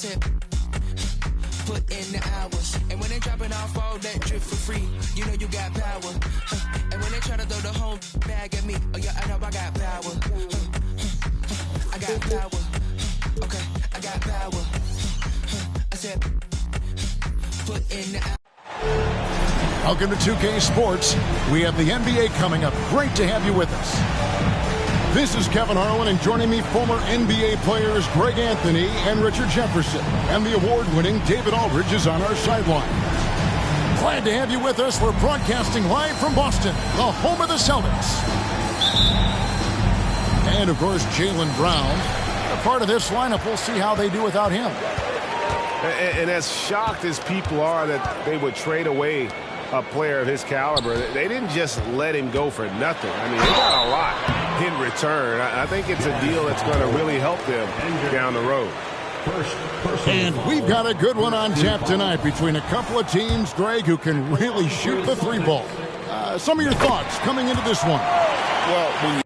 said, put in the hours. And when they dropping off all that drip for free, you know you got power. And when they try to throw the whole bag at me, oh yeah, I know I got power. I got power. Okay, I got power. I said, put in the hours. Welcome to 2K Sports. We have the NBA coming up. Great to have you with us. This is Kevin Harlan, and joining me, former NBA players Greg Anthony and Richard Jefferson. And the award-winning David Aldridge is on our sideline. Glad to have you with us. We're broadcasting live from Boston, the home of the Celtics. And, of course, Jaylen Brown. A part of this lineup. We'll see how they do without him. And as shocked as people are that they would trade away a player of his caliber, they didn't just let him go for nothing. I mean, they got a lot in return. I think it's a deal that's going to really help them down the road. And we've got a good one on tap tonight between a couple of teams, Greg, who can really shoot the three ball. Some of your thoughts coming into this one. Well, when you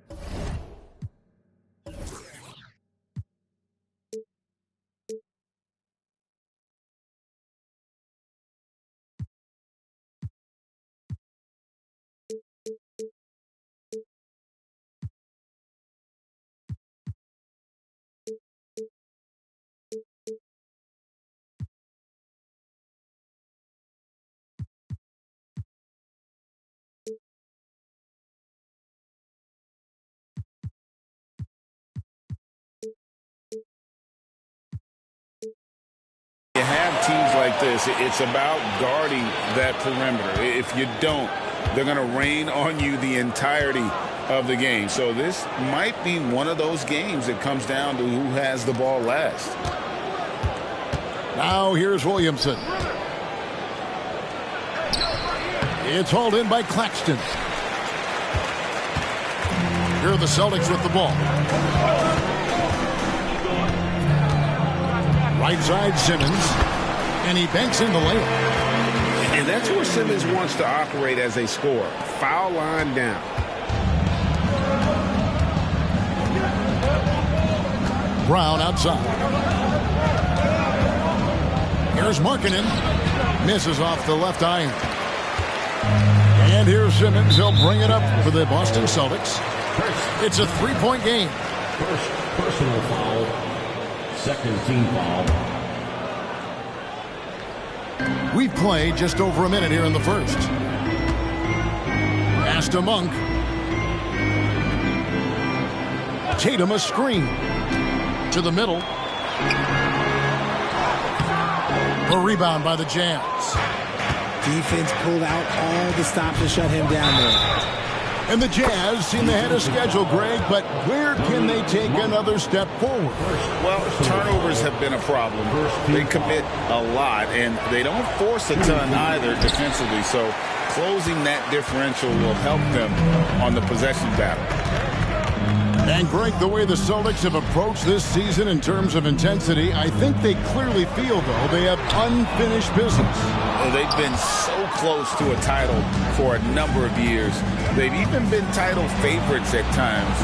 have teams like this, it's about guarding that perimeter. If you don't, they're going to rain on you the entirety of the game. So this might be one of those games that comes down to who has the ball last. Now here's Williamson. It's hauled in by Claxton. Here are the Celtics with the ball. Right side, Simmons. And he banks in the layup. And that's where Simmons wants to operate as a scorer. Foul line down. Brown outside. Here's Markkanen. Misses off the left iron. And here's Simmons. He'll bring it up for the Boston Celtics. It's a three-point game. First personal foul. Second team foul. We've played just over a minute here in the first. Pass to Monk. Tatum a screen. To the middle. A rebound by the Jazz. Defense pulled out all the stops to shut him down there. And the Jazz seem ahead of schedule, Greg, but where can they take another step forward? Well, turnovers have been a problem. They commit a lot, and they don't force a ton either defensively. So closing that differential will help them on the possession battle. And, Greg, the way the Celtics have approached this season in terms of intensity, I think they clearly feel, though, they have unfinished business. Well, they've been so close to a title for a number of years. They've even been title favorites at times.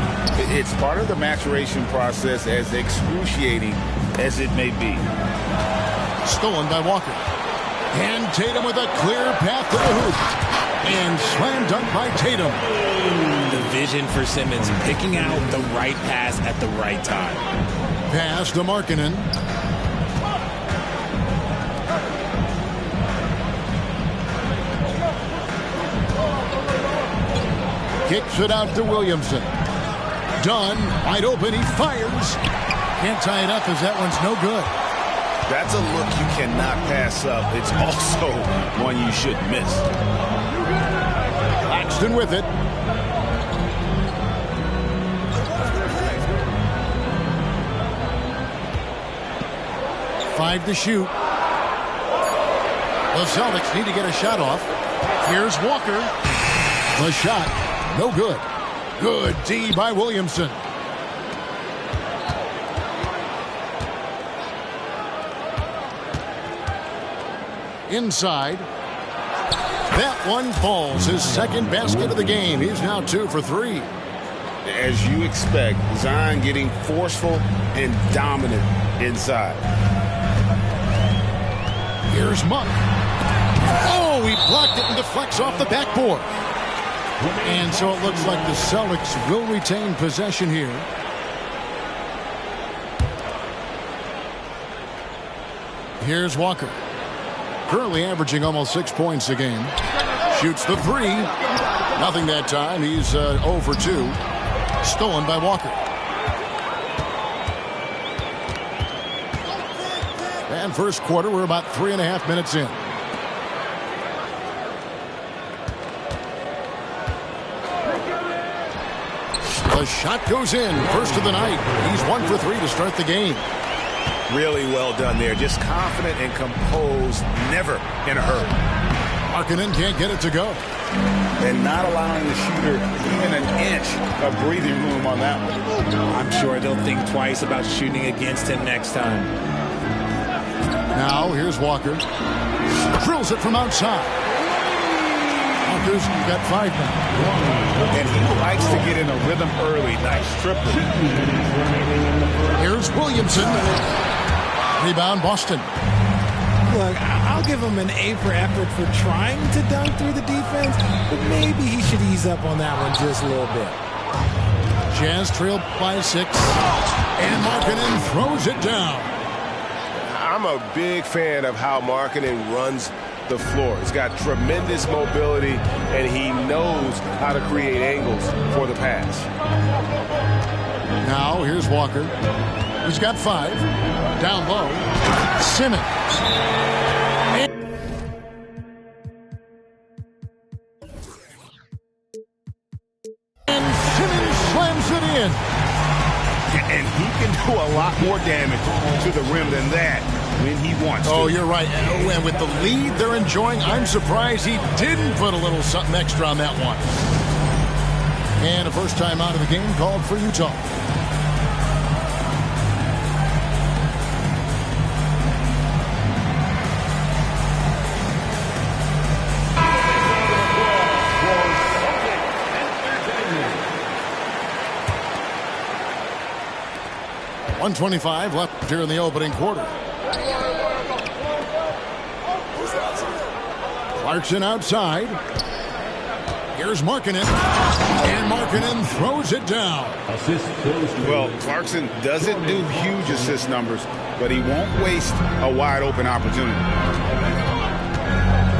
It's part of the maturation process, as excruciating as it may be. Stolen by Walker. And Tatum with a clear path to the hoop. And slam dunk by Tatum. The vision for Simmons, picking out the right pass at the right time. Pass to Markkanen. Kicks it out to Williamson. Dunn, wide open, he fires. Can't tie it up as that one's no good. That's a look you cannot pass up. It's also one you shouldn't miss. Claxton with it. Five to shoot. The Celtics need to get a shot off. Here's Walker. The shot, no good. Good D by Williamson. Inside. That one falls. His second basket of the game. He's now 2 for 3. As you expect, Zion getting forceful and dominant inside. Here's Monk. Oh, he blocked it and deflects off the backboard. And so it looks like the Celtics will retain possession here. Here's Walker. Currently averaging almost 6 points a game. Shoots the three. Nothing that time. He's 0 for 2. Stolen by Walker. And first quarter, we're about 3.5 minutes in. The shot goes in. First of the night. He's 1 for 3 to start the game. Really well done there. Just confident and composed. Never in a hurry. Markkanen can't get it to go. And not allowing the shooter even an inch of breathing room on that one. I'm sure they'll think twice about shooting against him next time. Now here's Walker. Drills it from outside. Walker's got 5 now. And he likes to get in a rhythm early. Nice triple. Here's Williamson. Rebound Boston. Look, I'll give him an A for effort for trying to dunk through the defense, but maybe he should ease up on that one just a little bit. Jazz trailed by 6. And Markkanen throws it down. I'm a big fan of how Markkanen runs the floor. He's got tremendous mobility, and he knows how to create angles for the pass. Now here's Walker. He's got 5. Down low. Simmons. And Simmons slams it in. And he can do a lot more damage to the rim than that when he wants to. Oh, you're right. And with the lead they're enjoying, I'm surprised he didn't put a little something extra on that one. And a first time out of the game called for Utah. .125 left here in the opening quarter. Clarkson outside. Here's Markkanen. And Markkanen throws it down. Well, Clarkson doesn't do huge assist numbers, but he won't waste a wide open opportunity.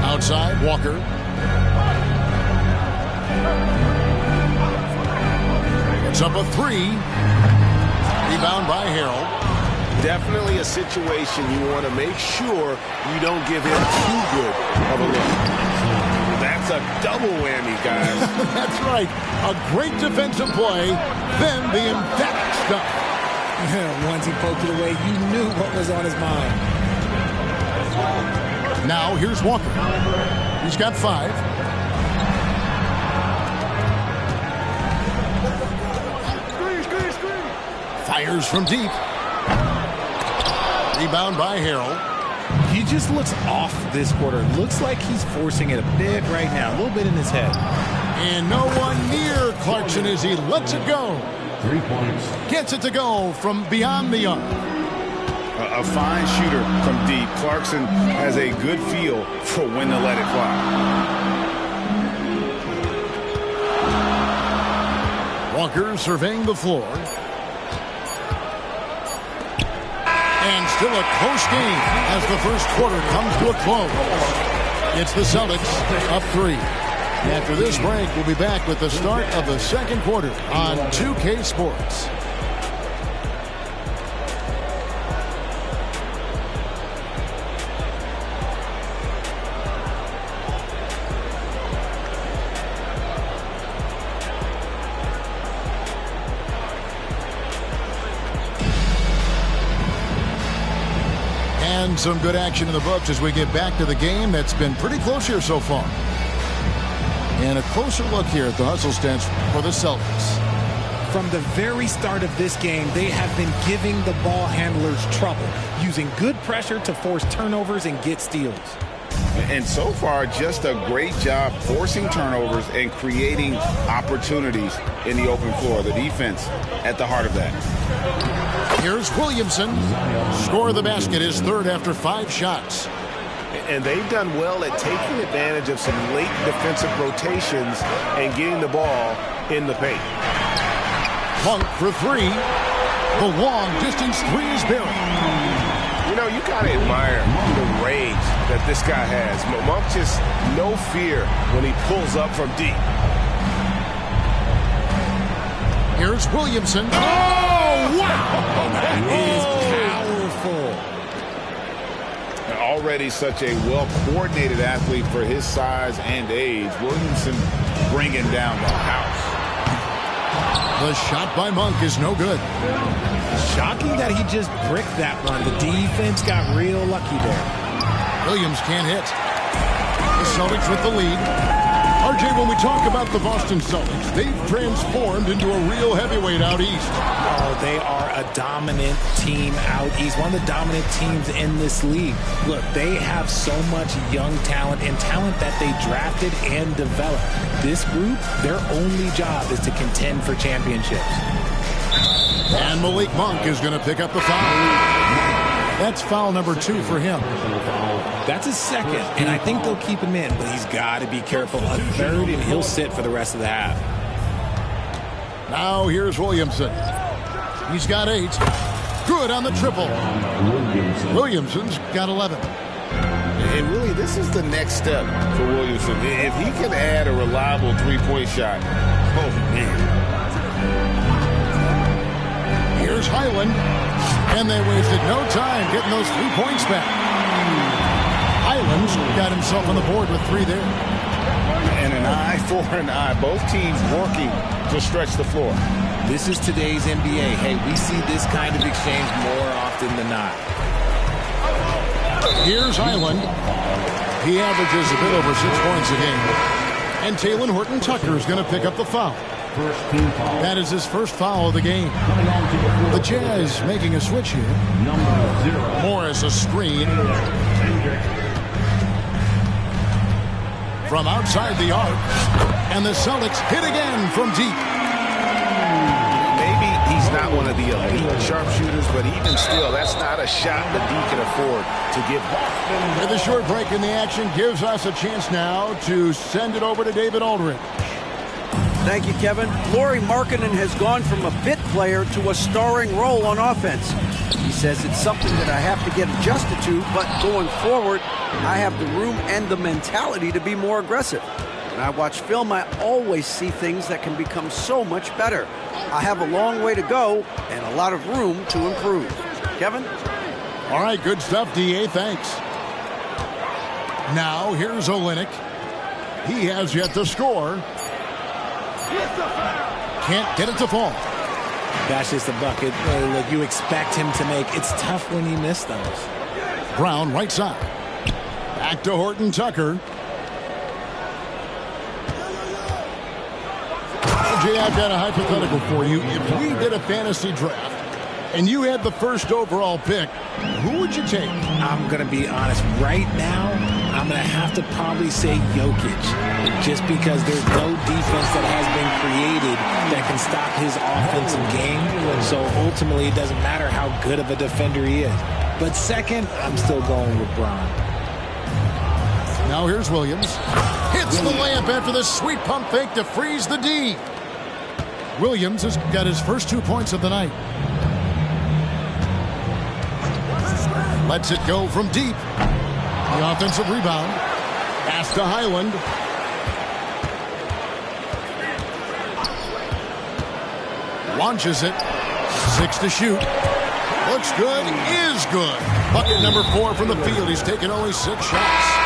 Outside, Walker. It's up a 3. Rebound by Harrell. Definitely a situation you want to make sure you don't give him too good of a look. That's a double whammy, guys. That's right. A great defensive play, then the emphatic stuff. Once he poked it away, you knew what was on his mind. Now here's Walker. He's got 5. Fires from deep. Rebound by Harrell. He just looks off this quarter. Looks like he's forcing it a bit right now. A little bit in his head. And no one near Clarkson as he lets it go. 3 points. Gets it to go from beyond the arc. A fine shooter from deep. Clarkson has a good feel for when to let it fly. Walker surveying the floor. And still a close game as the first quarter comes to a close. It's the Celtics up 3. After this break, we'll be back with the start of the second quarter on 2K Sports. And some good action in the books as we get back to the game that's been pretty close here so far. And a closer look here at the hustle stance for the Celtics. From the very start of this game, they have been giving the ball handlers trouble, using good pressure to force turnovers and get steals. And so far, just a great job forcing turnovers and creating opportunities in the open floor. The defense at the heart of that. Here's Williamson. Score of the basket, his third after 5 shots. And they've done well at taking advantage of some late defensive rotations and getting the ball in the paint. Monk for three. The long distance three is buried. You know, you got to admire the rage that this guy has. Monk just no fear when he pulls up from deep. Here's Williamson. Oh, wow! That is powerful. Already such a well-coordinated athlete for his size and age. Williamson bringing down the house. The shot by Monk is no good. Shocking that he just bricked that run. The defense got real lucky there. Williams can't hit. The Celtics with the lead. RJ, when we talk about the Boston Celtics, they've transformed into a real heavyweight out east. Oh, they are a dominant team out east. One of the dominant teams in this league. Look, they have so much young talent and talent that they drafted and developed. This group, their only job is to contend for championships. And Malik Monk is going to pick up the foul. That's foul number 2 for him. That's his second, and I think they'll keep him in, but he's got to be careful. A third, and he'll sit for the rest of the half. Now here's Williamson. He's got 8. Good on the triple. Williamson's got 11. And really, this is the next step for Williamson. If he can add a reliable three-point shot, oh, man. Here's Highland. And they wasted no time getting those 3 points back. Highland's got himself on the board with 3 there. And an eye for an eye. Both teams working to stretch the floor. This is today's NBA. Hey, we see this kind of exchange more often than not. Here's Highland. He averages a bit over 6 points a game. And Talen Horton-Tucker is going to pick up the foul. That is his first foul of the game. The Jazz making a switch here. Morris a screen. From outside the arc. And the Celtics hit again from deep. Maybe he's not one of the elite sharpshooters, but even still, that's not a shot that D can afford to give back. And the short break in the action gives us a chance now to send it over to David Aldridge. Thank you, Kevin. Lauri Markkanen has gone from a bit player to a starring role on offense. He says it's something that I have to get adjusted to, but going forward, I have the room and the mentality to be more aggressive. When I watch film, I always see things that can become so much better. I have a long way to go and a lot of room to improve. Kevin? All right, good stuff, D.A. Thanks. Now, here's Olynyk. He has yet to score. Can't get it to fall. That's just a bucket. Look, you expect him to make. It's tough when he missed those. Brown, right side. Back to Horton-Tucker. Jay, I've got a hypothetical for you. If we did a fantasy draft and you had the first overall pick, who would you take? I'm going to be honest. Right now, I'm going to have to probably say Jokic, just because there's no defense that has been created that can stop his offensive game. So ultimately, it doesn't matter how good of a defender he is. But second, I'm still going with Bron. Now here's Williams. Hits the layup after the sweet pump fake to freeze the D. Williams has got his first 2 points of the night. Lets it go from deep. The offensive rebound. Pass to Highland. Launches it. 6 to shoot. Looks good. Is good. Bucket number 4 from the field. He's taken only 6 shots.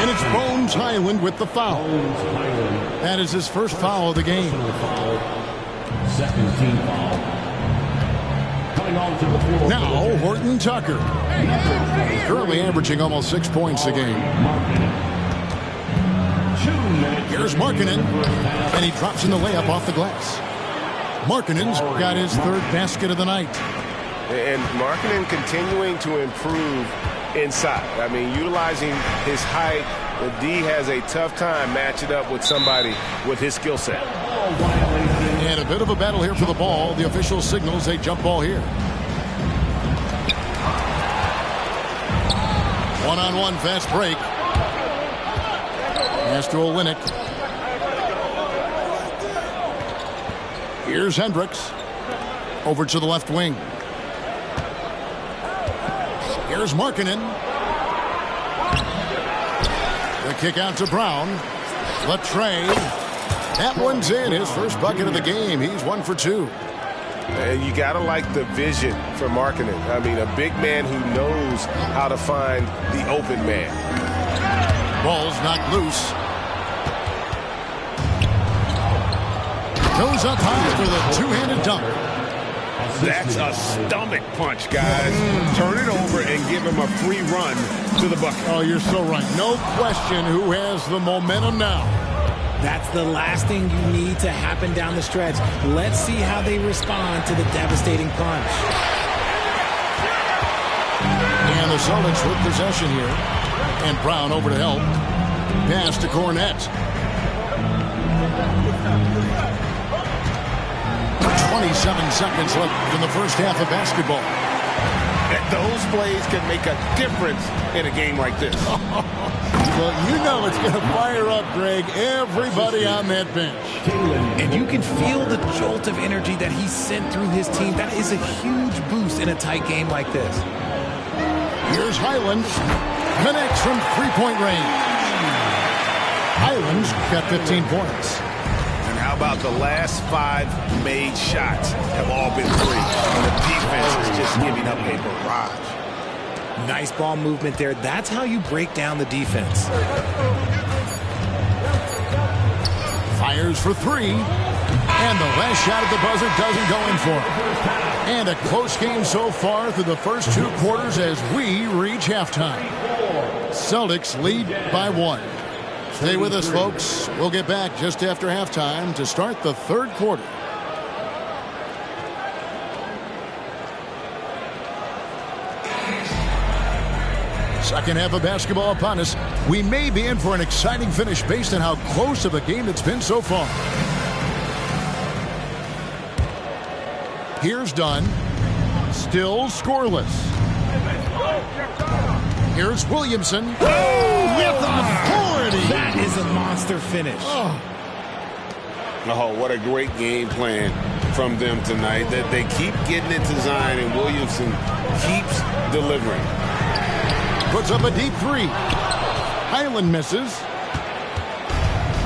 And it's Bones Highland with the foul. That is his first foul of the game. Second team foul. Coming on to the floor. Now, Horton-Tucker. Currently averaging almost 6 points a game. Here's Markkanen. And he drops in the layup off the glass. Markkanen's got his 3rd basket of the night. And Markkanen continuing to improve inside. I mean, utilizing his height. The D has a tough time matching up with somebody with his skill set. And a bit of a battle here for the ball. The official signals a jump ball here. One-on-one fast break. Has to Olynyk. Here's Hendricks. Over to the left wing. Here's Markkanen. The kick out to Brown. Latrey. That one's in. His first bucket of the game. He's 1 for 2. And you got to like the vision for Markkanen. I mean, a big man who knows how to find the open man. Ball's knocked loose. Goes up high for the two-handed dunk. That's a stomach punch, guys. Turn it over and give him a free run to the bucket. Oh, you're so right. No question who has the momentum now. That's the last thing you need to happen down the stretch. Let's see how they respond to the devastating punch. And the Celtics with possession here. And Brown over to help. Pass to Cornette. 27 seconds left in the first half of basketball. Those plays can make a difference in a game like this. Well, you know it's going to fire up, Greg, everybody on that bench. And you can feel the jolt of energy that he sent through his team. That is a huge boost in a tight game like this. Here's Highland. Connects from three-point range. Highland's got 15 points. And how about the last 5 made shots have all been free. And the defense is just giving up a barrage. Nice ball movement there. That's how you break down the defense. Fires for 3. And the last shot at the buzzer doesn't go in for it. And a close game so far through the first 2 quarters as we reach halftime. Celtics lead by 1. Stay with us, folks. We'll get back just after halftime to start the third quarter. Second half of basketball upon us. We may be in for an exciting finish based on how close of a game it's been so far. Here's Dunn. Still scoreless. Here's Williamson. With authority. That is a monster finish. Oh, what a great game plan from them tonight. That they keep getting it to Zion, and Williamson keeps delivering. Puts up a deep 3. Highland misses.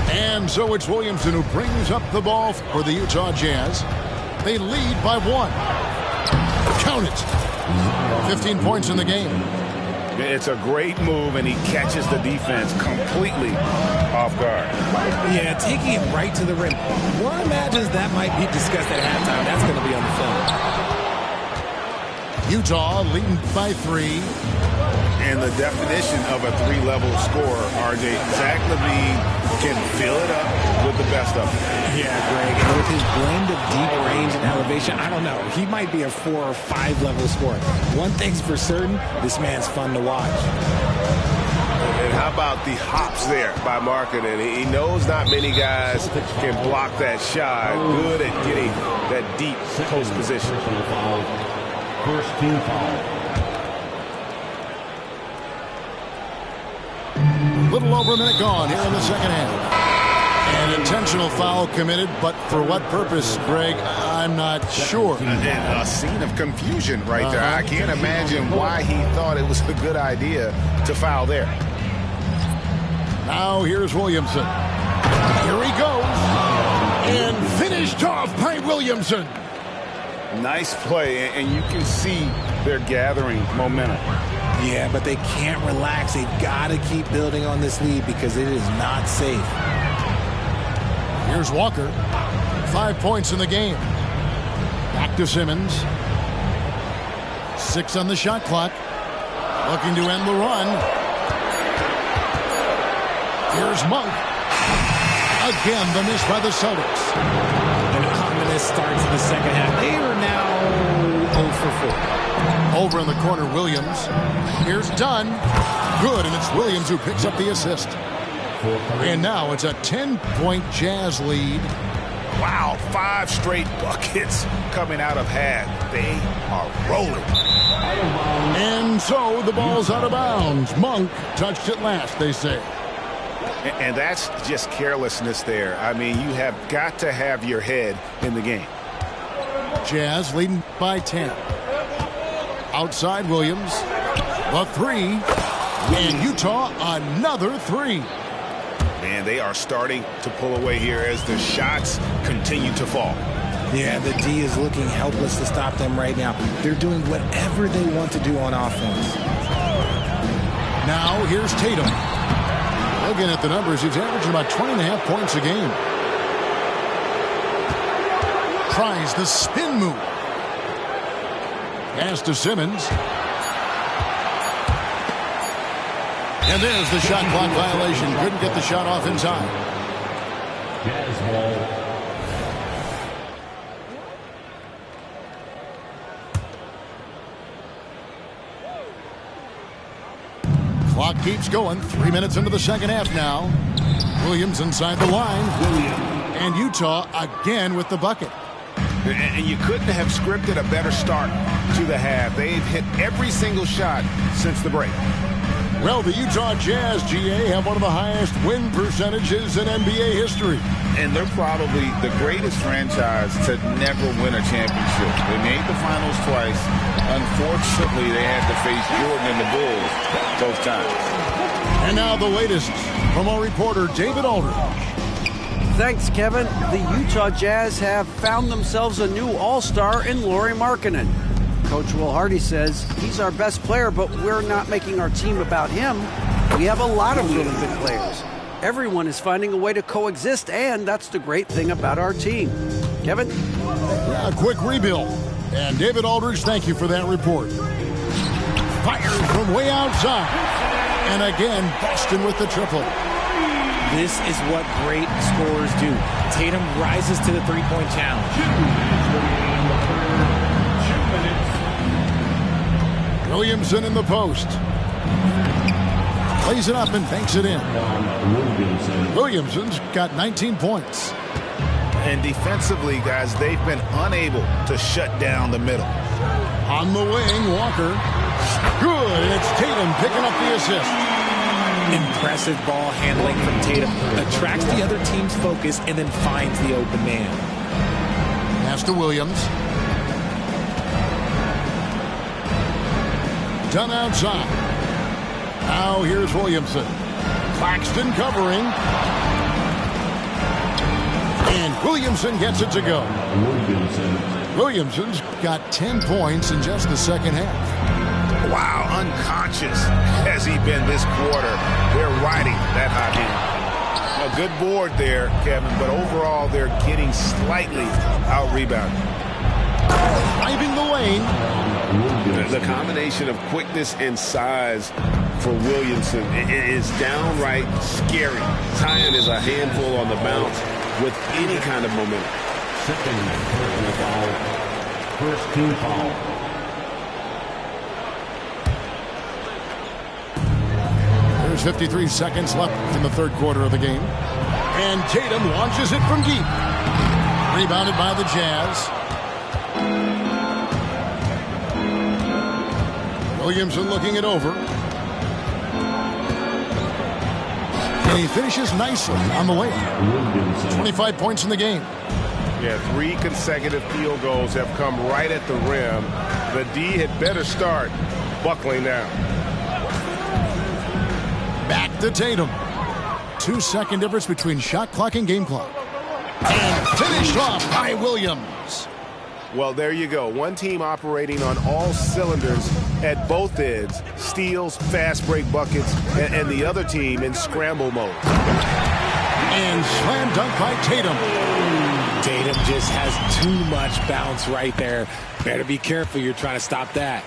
And so it's Williamson who brings up the ball for the Utah Jazz. They lead by 1. Count it. 15 points in the game. It's a great move, and he catches the defense completely off guard. Yeah, taking it right to the rim. One imagines that might be discussed at halftime. That's going to be on the film. Utah leading by 3. And the definition of a 3-level scorer, RJ, Zach LaVine can fill it up with the best of them. Yeah, Greg. And with his blend of deep range and elevation, I don't know. He might be a 4 or 5 level scorer. One thing's for certain, this man's fun to watch. And how about the hops there by Markkanen? He knows not many guys can block that shot. Good at getting that deep post position. First team foul. A little over a minute gone here in the second half. An intentional foul committed, but for what purpose, Greg, I'm not sure. And a scene of confusion right there. I can't imagine why he thought it was a good idea to foul there. Now here's Williamson. Here he goes. And finished off by Williamson. Nice play, and you can see they're gathering momentum. Yeah, but they can't relax. They've got to keep building on this lead because it is not safe. Here's Walker. 5 points in the game. Back to Simmons. 6 on the shot clock. Looking to end the run. Here's Monk. Again, the miss by the Celtics. An ominous start to the second half. They are now 0 for 4. Over in the corner, Williams. Here's Dunn. Good, and it's Williams who picks up the assist. And now it's a 10-point Jazz lead. Wow, 5 straight buckets coming out of half. They are rolling. And so the ball's out of bounds. Monk touched it last, they say. And that's just carelessness there. I mean, you have got to have your head in the game. Jazz leading by 10. Outside Williams. The three. And Utah another three. Man, they are starting to pull away here as the shots continue to fall. Yeah, the D is looking helpless to stop them right now. They're doing whatever they want to do on offense. Now here's Tatum. Looking at the numbers, he's averaging about 20.5 points a game. Tries the spin move. Pass to Simmons. And there's the shot clock violation. Couldn't get the shot off in time. Jazz ball. Clock keeps going. 3 minutes into the second half now. Williams inside the line. And Utah again with the bucket. And you couldn't have scripted a better start to the half. They've hit every single shot since the break. Well, the Utah Jazz, GA, have one of the highest win percentages in NBA history. And they're probably the greatest franchise to never win a championship. They made the finals twice. Unfortunately, they had to face Jordan and the Bulls both times. And now the latest from our reporter, David Aldridge. Thanks, Kevin. The Utah Jazz have found themselves a new all-star in Lauri Markkanen. Coach Will Hardy says he's our best player, but we're not making our team about him. We have a lot of really good players. Everyone is finding a way to coexist, and that's the great thing about our team. Kevin? A quick rebuild. And David Aldridge, thank you for that report. Fires from way outside. And again, Boston with the triple. This is what great scorers do. Tatum rises to the three-point challenge. Williamson in the post. Plays it up and banks it in. Williamson's got 19 points. And defensively, guys, they've been unable to shut down the middle. On the wing, Walker. Good, and it's Tatum picking up the assist. Impressive ball handling from Tatum. Attracts the other team's focus and then finds the open man. Pass to Williams. Done outside. Now here's Williamson. Claxton covering. And Williamson gets it to go. Williamson's got 10 points in just the second half. Wow, unconscious has he been this quarter. They're riding that hot hand. A good board there, Kevin, but overall they're getting slightly out-rebounded. Driving the lane. The combination of quickness and size for Williamson is downright scary. Zion is a handful on the bounce with any kind of momentum. Second personal foul. First team foul. There's 53 seconds left in the third quarter of the game. And Tatum launches it from deep. Rebounded by the Jazz. Williamson looking it over. And he finishes nicely on the way. 25 points in the game. Yeah, 3 consecutive field goals have come right at the rim. The D had better start buckling down. Back to Tatum. 2-second difference between shot clock and game clock. And finished off by Williams. Well, there you go. One team operating on all cylinders at both ends. Steals, fast break buckets, and the other team in scramble mode. And slam dunk by Tatum. Tatum just has too much bounce right there. Better be careful. You're trying to stop that.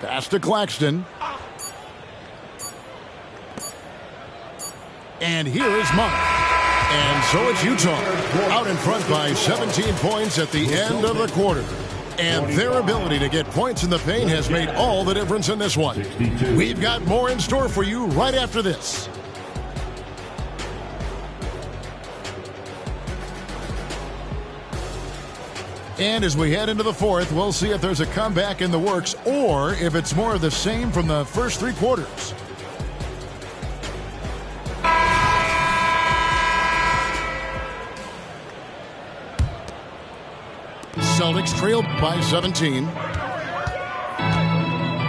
Pass to Claxton. And here is Monk. And so it's Utah out in front by 17 points at the end of the quarter. And their ability to get points in the paint has made all the difference in this one. We've got more in store for you right after this. And as we head into the fourth, we'll see if there's a comeback in the works or if it's more of the same from the first three quarters. Celtics trailed by 17.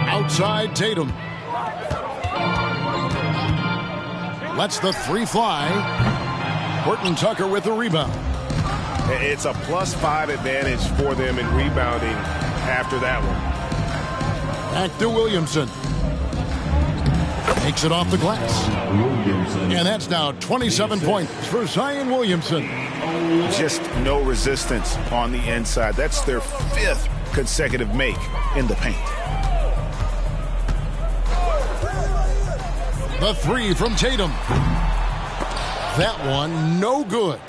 Outside Tatum. Lets the three fly. Horton Tucker with the rebound. It's a +5 advantage for them in rebounding after that one. Back to Williamson. Takes it off the glass. And that's now 27 points for Zion Williamson. Just no resistance on the inside. That's their 5th consecutive make in the paint. The three from Tatum. That one, no good.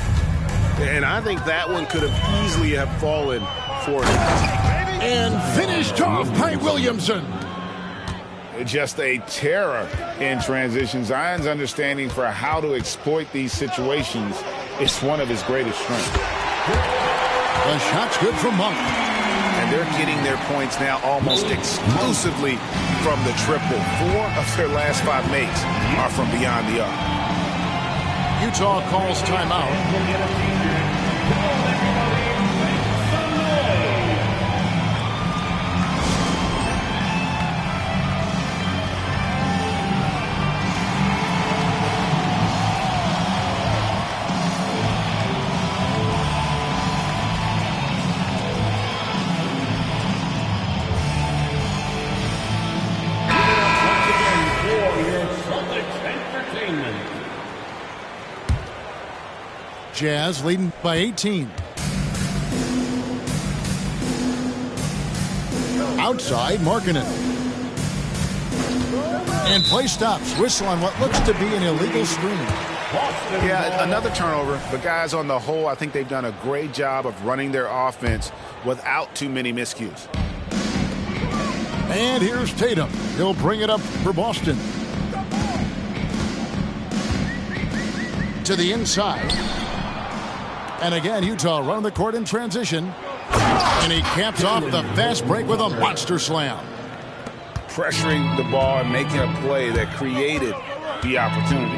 And I think that one could have easily have fallen for him. And finished off by Williamson. Just a terror in transition. Zion's understanding for how to exploit these situations is one of his greatest strengths. The shot's good from Monk. And they're getting their points now almost exclusively from the triple. 4 of their last 5 makes are from beyond the arc. Utah calls timeout. Jazz leading by 18. Outside, Markkanen. And play stops. Whistle on what looks to be an illegal screen. Yeah, another turnover. But guys, on the whole, I think they've done a great job of running their offense without too many miscues. And here's Tatum. He'll bring it up for Boston. To the inside. And again, Utah running the court in transition. And he caps off the fast break with a monster slam. Pressuring the ball and making a play that created the opportunity.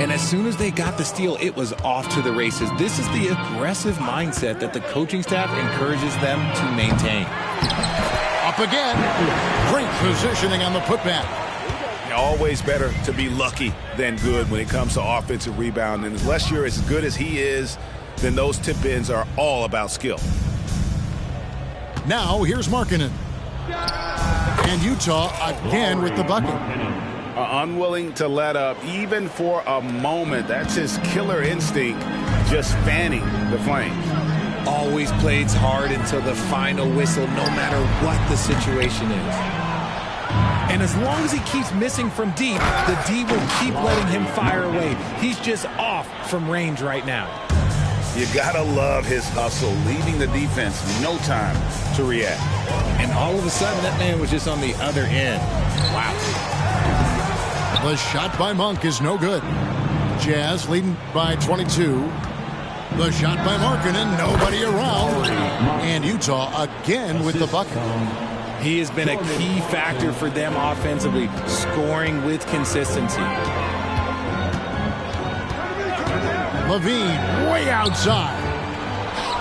And as soon as they got the steal, it was off to the races. This is the aggressive mindset that the coaching staff encourages them to maintain. Up again. Great positioning on the putback. Always better to be lucky than good when it comes to offensive rebound. And unless you're as good as he is, then those tip-ins are all about skill. Now, here's Markkanen. And Utah again with the bucket. Unwilling to let up, even for a moment. That's his killer instinct, just fanning the flames. Always plays hard until the final whistle, no matter what the situation is. And as long as he keeps missing from deep, the D will keep letting him fire away. He's just off from range right now. You gotta love his hustle, leaving the defense no time to react. And all of a sudden, that man was just on the other end. Wow. The shot by Monk is no good. Jazz leading by 22. The shot by Markkanen, nobody around. And Utah again with the bucket. He has been a key factor for them offensively, scoring with consistency. Levine way outside.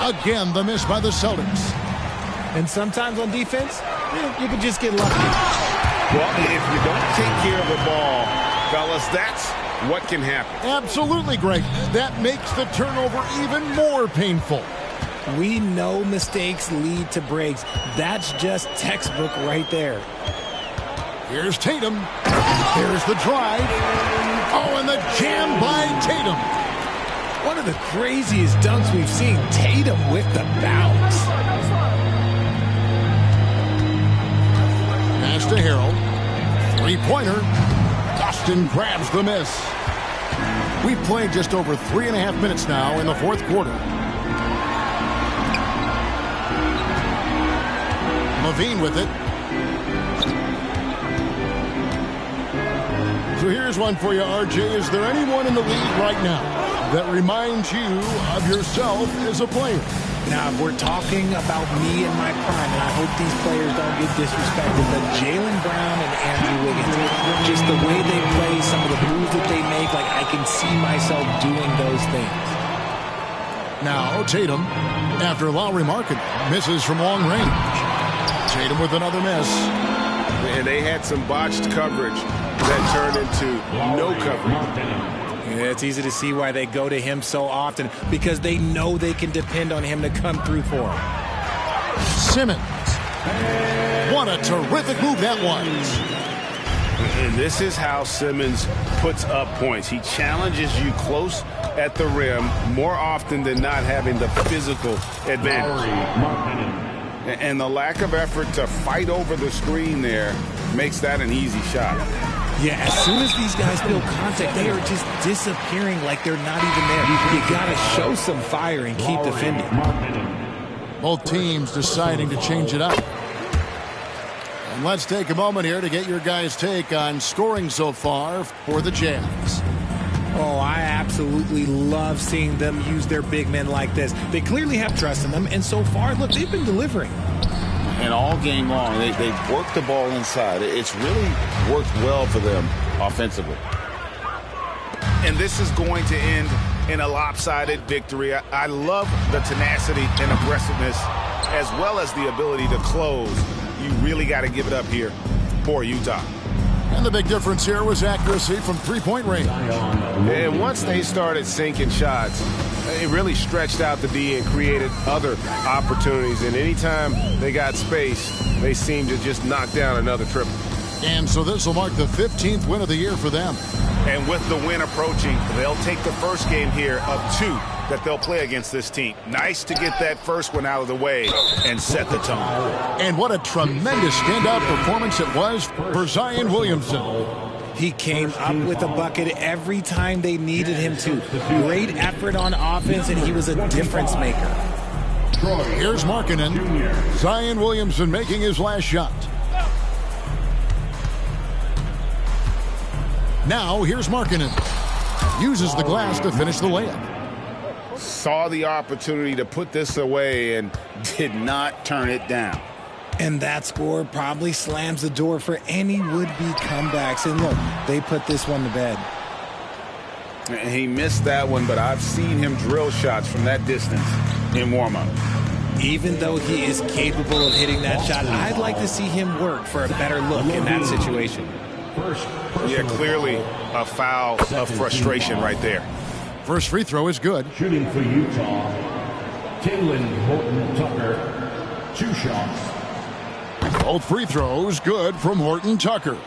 Again, the miss by the Celtics. And sometimes on defense, you can just get lucky. Well, if you don't take care of the ball, fellas, that's what can happen. Absolutely, Greg. That makes the turnover even more painful. We know mistakes lead to breaks. That's just textbook right there. Here's Tatum. Here's the drive. Oh, and the jam by Tatum. One of the craziest dunks we've seen. Tatum with the bounce. Pass to Harrell. Three-pointer. Boston grabs the miss. We've played just over 3.5 minutes now in the fourth quarter. Levine with it. So here's one for you, RJ. Is there anyone in the league right now that reminds you of yourself as a player? Now, if we're talking about me in my prime, and I hope these players don't get disrespected, but Jaylen Brown and Andrew Wiggins, just the way they play, some of the moves that they make, like I can see myself doing those things. Now Tatum, after Lowry Markkanen misses from long range. Tatum with another miss. And they had some botched coverage that turned into no coverage. Yeah, it's easy to see why they go to him so often, because they know they can depend on him to come through for them. Simmons. What a terrific move that was. And this is how Simmons puts up points. He challenges you close at the rim more often than not, having the physical advantage. And the lack of effort to fight over the screen there makes that an easy shot. Yeah, as soon as these guys feel contact, they are just disappearing like they're not even there. You got to show some fire and keep defending. Both teams deciding to change it up. And let's take a moment here to get your guys' take on scoring so far for the Jazz. Oh, I absolutely love seeing them use their big men like this. They clearly have trust in them, and so far, look, they've been delivering. And all game long, they've worked the ball inside. It's really worked well for them offensively. And this is going to end in a lopsided victory. I love the tenacity and aggressiveness, as well as the ability to close. You really got to give it up here for Utah. And the big difference here was accuracy from three-point range. And once they started sinking shots, it really stretched out the D and created other opportunities. And anytime they got space, they seemed to just knock down another triple. And so this will mark the 15th win of the year for them. And with the win approaching, they'll take the first game here of 2 that they'll play against this team. Nice to get that first one out of the way and set the tone. And what a tremendous standout performance it was for Zion Williamson. He came up with a bucket every time they needed him to. Great effort on offense, and he was a difference maker. Here's Markkanen. Zion Williamson making his last shot. Now here's Markkanen. Uses the glass to finish the layup. Saw the opportunity to put this away and did not turn it down. And that score probably slams the door for any would-be comebacks. And look, they put this one to bed. He missed that one, but I've seen him drill shots from that distance in warm-up. Even though he is capable of hitting that shot, I'd like to see him work for a better look in that situation. Yeah, clearly a foul of frustration right there. First free throw is good. Shooting for Utah, Talen Horton-Tucker, 2 shots. Both free throws good from Horton-Tucker.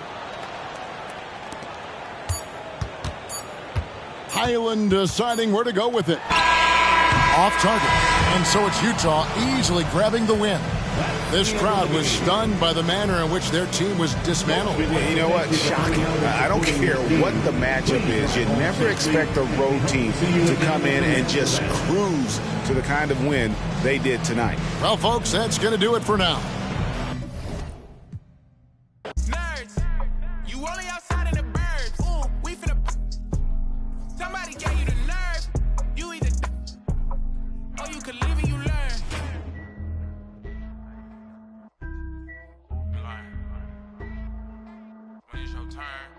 Highland deciding where to go with it. Off target. And so it's Utah easily grabbing the win. This crowd was stunned by the manner in which their team was dismantled. You know what? Shocking. I don't care what the matchup is. You never expect a road team to come in and just cruise to the kind of win they did tonight. Well, folks, that's going to do it for now. Nerds, you only outside in the burbs. Ooh, we finna. Somebody gave you the nerve. You either. Or you could live and you learn. When it's your turn.